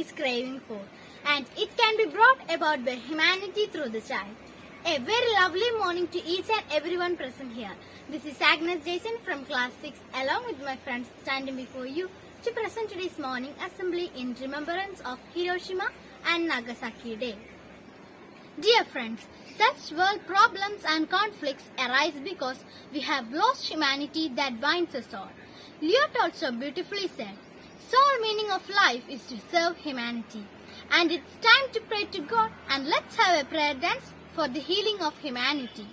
is craving for, and it can be brought about by humanity through the child. A very lovely morning to each and everyone present here. This is Agnes Jason from class 6 along with my friends standing before you to present today's morning assembly in remembrance of Hiroshima and Nagasaki Day. Dear friends, such world problems and conflicts arise because we have lost humanity that binds us all. Leo Tolstoy beautifully said, "Sole meaning of life is to serve humanity." And it's time to pray to God, and let's have a prayer dance for the healing of humanity.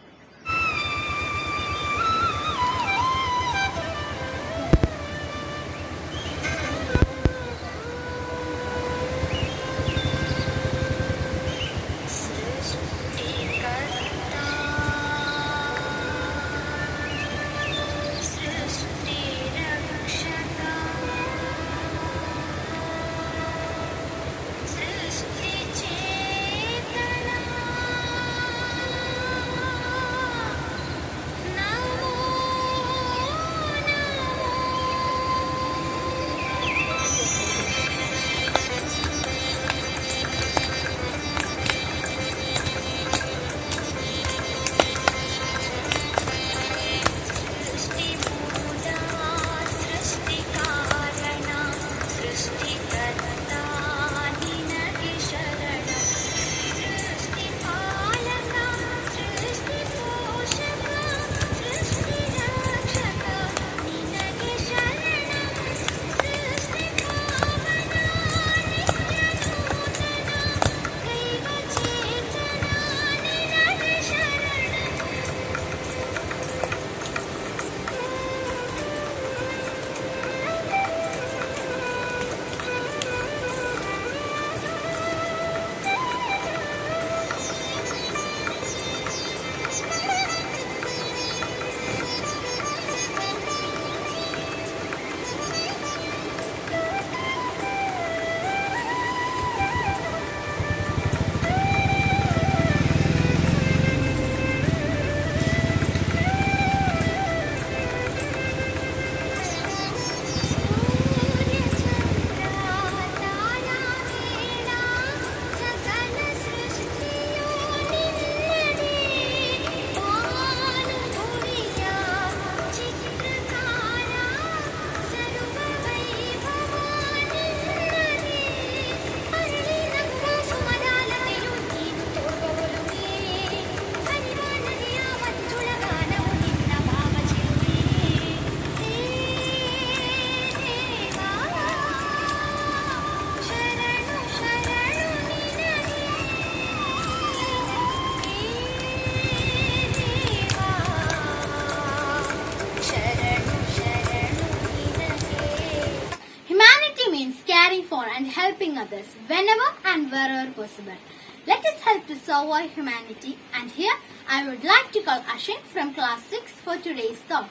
Caring for and helping others whenever and wherever possible. Let us help to survive humanity, and here I would like to call Ashin from class 6 for today's thought.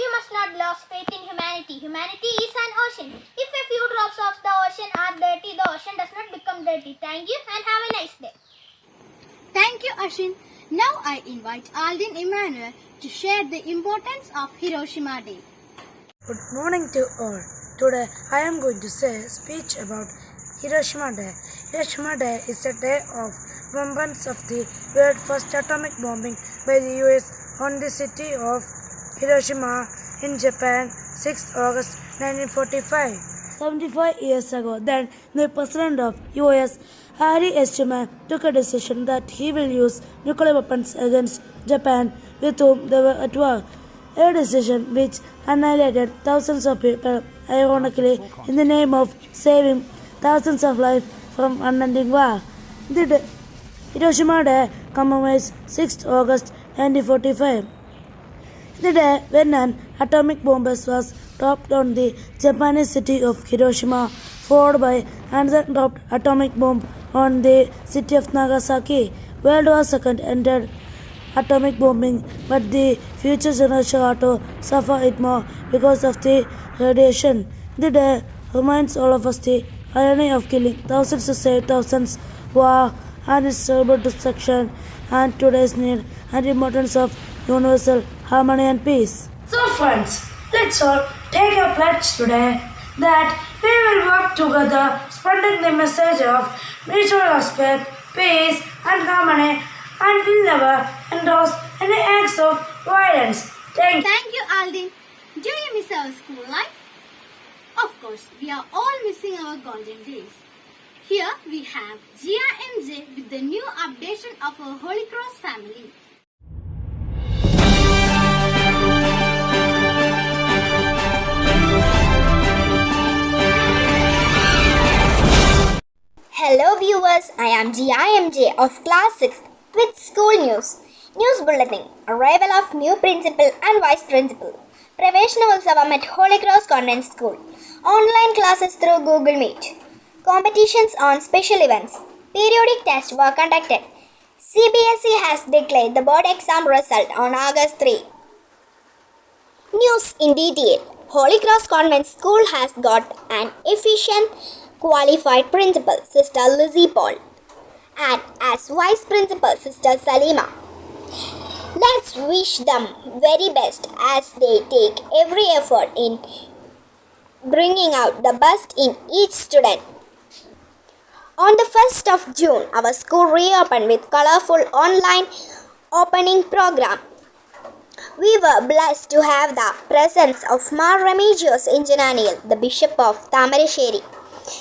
You must not lose faith in humanity. Humanity is an ocean. If a few drops of the ocean are dirty, the ocean does not become dirty. Thank you and have a nice day. Thank you, Ashin. Now I invite Aldin Emmanuel to share the importance of Hiroshima Day. Good morning to all. Today I am going to say a speech about Hiroshima Day. Hiroshima Day is a day of remembrance of the world's first atomic bombing by the US on the city of Hiroshima in Japan, 6th August 1945. 75 years ago, then the president of US, Harry S. Truman, took a decision that he will use nuclear weapons against Japan, with whom they were at war. A decision which annihilated thousands of people, ironically, in the name of saving thousands of lives from unending war. The Hiroshima Day commemorates 6th August 1945. The day when an atomic bomb was dropped on the Japanese city of Hiroshima, followed by another dropped atomic bomb on the city of Nagasaki. World War II ended atomic bombing, but the future generation are to suffer it more because of the radiation. The day reminds all of us the irony of killing thousands to save thousands, war and its terrible destruction, and today's need and importance of universal harmony and peace. So friends, let's all take a pledge today that we will work together spreading the message of mutual respect, peace, and harmony, and will never endorse any acts of violence. Thank you. Thank you, Aldin. Do you miss our school life? Of course, we are all missing our golden days. Here we have Gia MJ with the new updation of our Holy Cross family. Hello viewers, I am GIMJ of class 6th with school news. News bulletin, arrival of new principal and vice principal. Praveshanovasavam at Holy Cross Convent School. Online classes through Google Meet. Competitions on special events. Periodic tests were conducted. CBSE has declared the board exam result on August 3. News in detail. Holy Cross Convent School has got an efficient, qualified principal, Sister Lizzie Paul, and as vice principal, Sister Salima. Let's wish them very best as they take every effort in bringing out the best in each student. On the 1st of June, our school reopened with colorful online opening program. We were blessed to have the presence of Mar Remigius Injananiel, the Bishop of Tamarasheri.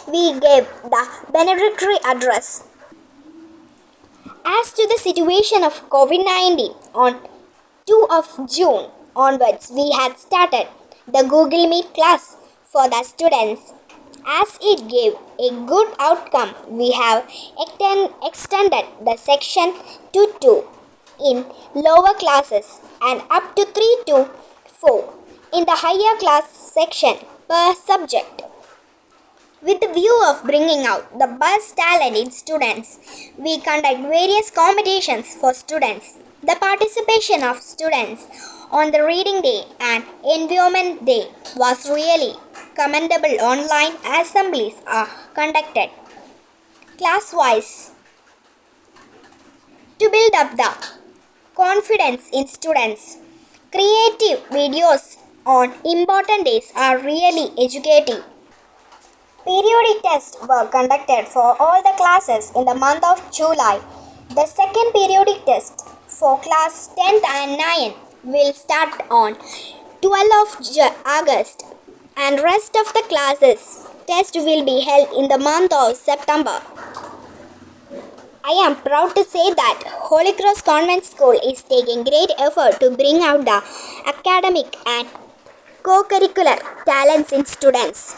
We gave the benedictory address. As to the situation of COVID-19, on 2 of June onwards, we had started the Google Meet class for the students. As it gave a good outcome, we have extended the section to 2 in lower classes and up to 3 to 4 in the higher class section per subject. With the view of bringing out the best talent in students, we conduct various competitions for students. The participation of students on the Reading Day and Environment Day was really commendable. Online assemblies are conducted class-wise to build up the confidence in students. Creative videos on important days are really educative. Periodic tests were conducted for all the classes in the month of July. The second periodic test for class 10th and 9th will start on 12th of August, and rest of the classes test will be held in the month of September. I am proud to say that Holy Cross Convent School is taking great effort to bring out the academic and co-curricular talents in students.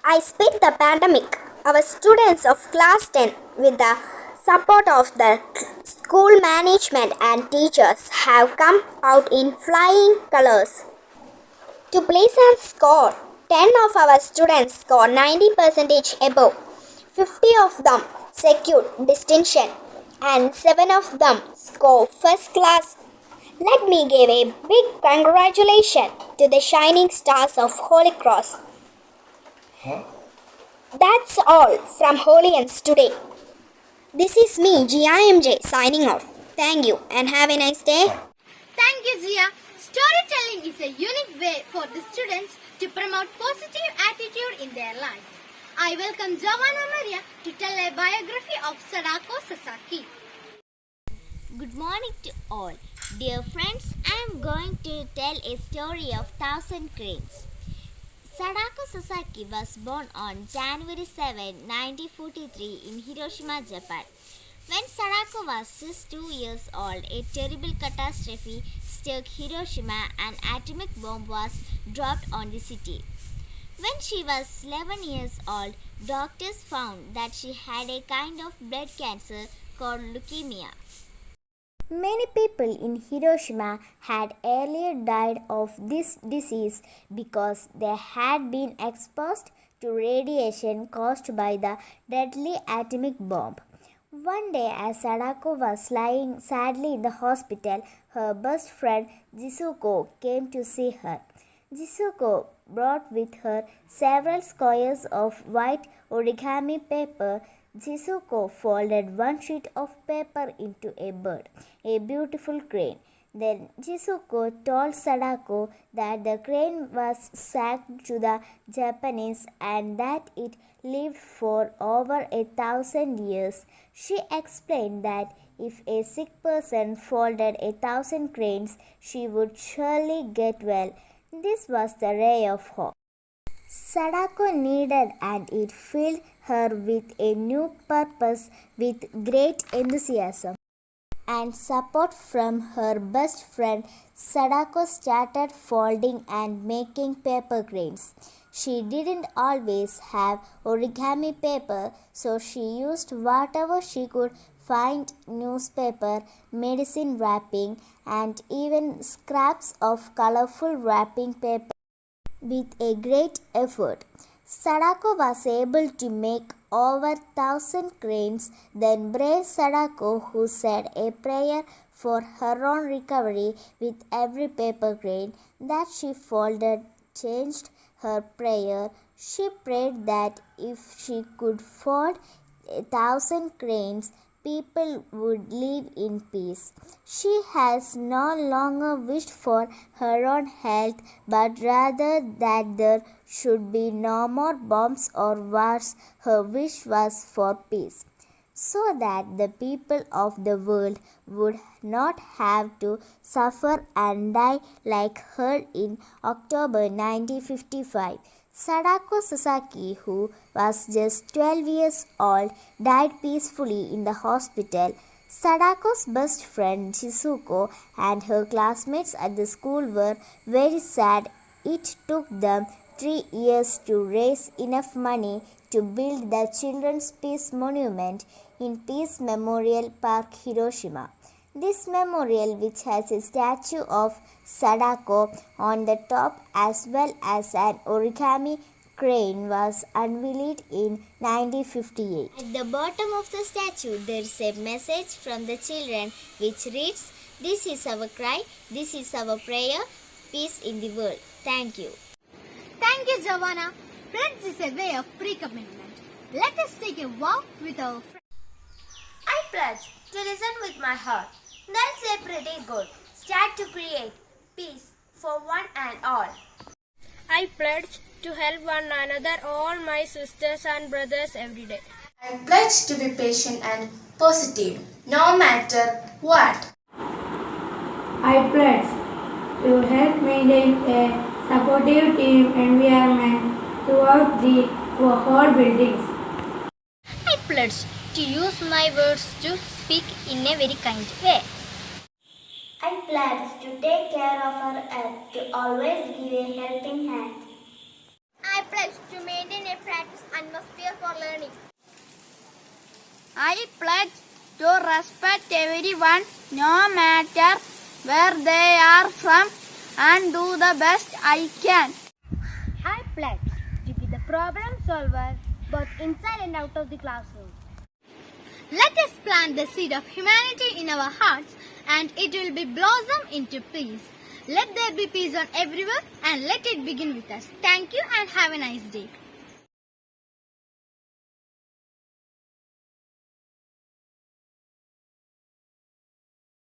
I spent the pandemic, our students of class 10 with the support of the school management and teachers have come out in flying colors. To place and score, 10 of our students scored 90% above, 50 of them secured distinction, and 7 of them scored first class. Let me give a big congratulations to the shining stars of Holy Cross. That's all from Holians today. This is me, GIMJ, signing off. Thank you and have a nice day. Thank you, Zia. Storytelling is a unique way for the students to promote positive attitude in their life. I welcome Giovanna Maria to tell a biography of Sadako Sasaki. Good morning to all. Dear friends, I am going to tell a story of 1,000 cranes. Sadako Sasaki was born on January 7, 1943 in Hiroshima, Japan. When Sadako was just 2 years old, a terrible catastrophe struck Hiroshima and an atomic bomb was dropped on the city. When she was 11 years old, doctors found that she had a kind of blood cancer called leukemia. Many people in Hiroshima had earlier died of this disease because they had been exposed to radiation caused by the deadly atomic bomb. One day, as Sadako was lying sadly in the hospital, her best friend Jisuko came to see her. Jisuko brought with her several squares of white origami paper. Jisuko folded one sheet of paper into a bird, a beautiful crane. Then Chizuko told Sadako that the crane was sacked to the Japanese and that it lived for over 1,000 years. She explained that if a sick person folded 1,000 cranes, she would surely get well. This was the ray of hope Sadako needed, and it filled her with a new purpose. With great enthusiasm and support from her best friend, Sadako started folding and making paper cranes. She didn't always have origami paper, so she used whatever she could find: newspaper, medicine wrapping, and even scraps of colorful wrapping paper. With a great effort, Sadako was able to make over 1,000 cranes. Then brave Sadako, who said a prayer for her own recovery with every paper crane that she folded, changed her prayer. She prayed that if she could fold 1,000 cranes, people would live in peace. She has no longer wished for her own health, but rather that there should be no more bombs or wars. Her wish was for peace, so that the people of the world would not have to suffer and die like her. In October 1955, Sadako Sasaki, who was just 12 years old, died peacefully in the hospital. Sadako's best friend Chizuko and her classmates at the school were very sad. It took them 3 years to raise enough money to build the Children's Peace Monument in Peace Memorial Park, Hiroshima. This memorial, which has a statue of Sadako on the top as well as an origami crane, was unveiled in 1958. At the bottom of the statue, there is a message from the children which reads, "This is our cry, this is our prayer, peace in the world." Thank you. Thank you, Giovanna. Friends is a way of pre-commitment. Let us take a walk with our friends. I pledge to listen with my heart. That's a pretty good start to create peace for one and all. I pledge to help one another, all my sisters and brothers every day. I pledge to be patient and positive, no matter what. I pledge to help maintain a supportive team environment throughout the whole buildings. I pledge to use my words to speak in a very kind way. I pledge to take care of our earth, to always give a helping hand. I pledge to maintain a practice atmosphere for learning. I pledge to respect everyone, no matter where they are from, and do the best I can. I pledge to be the problem solver, both inside and out of the classroom. Let us plant the seed of humanity in our hearts, and it will be blossom into peace. Let there be peace on everywhere, and let it begin with us. Thank you and have a nice day.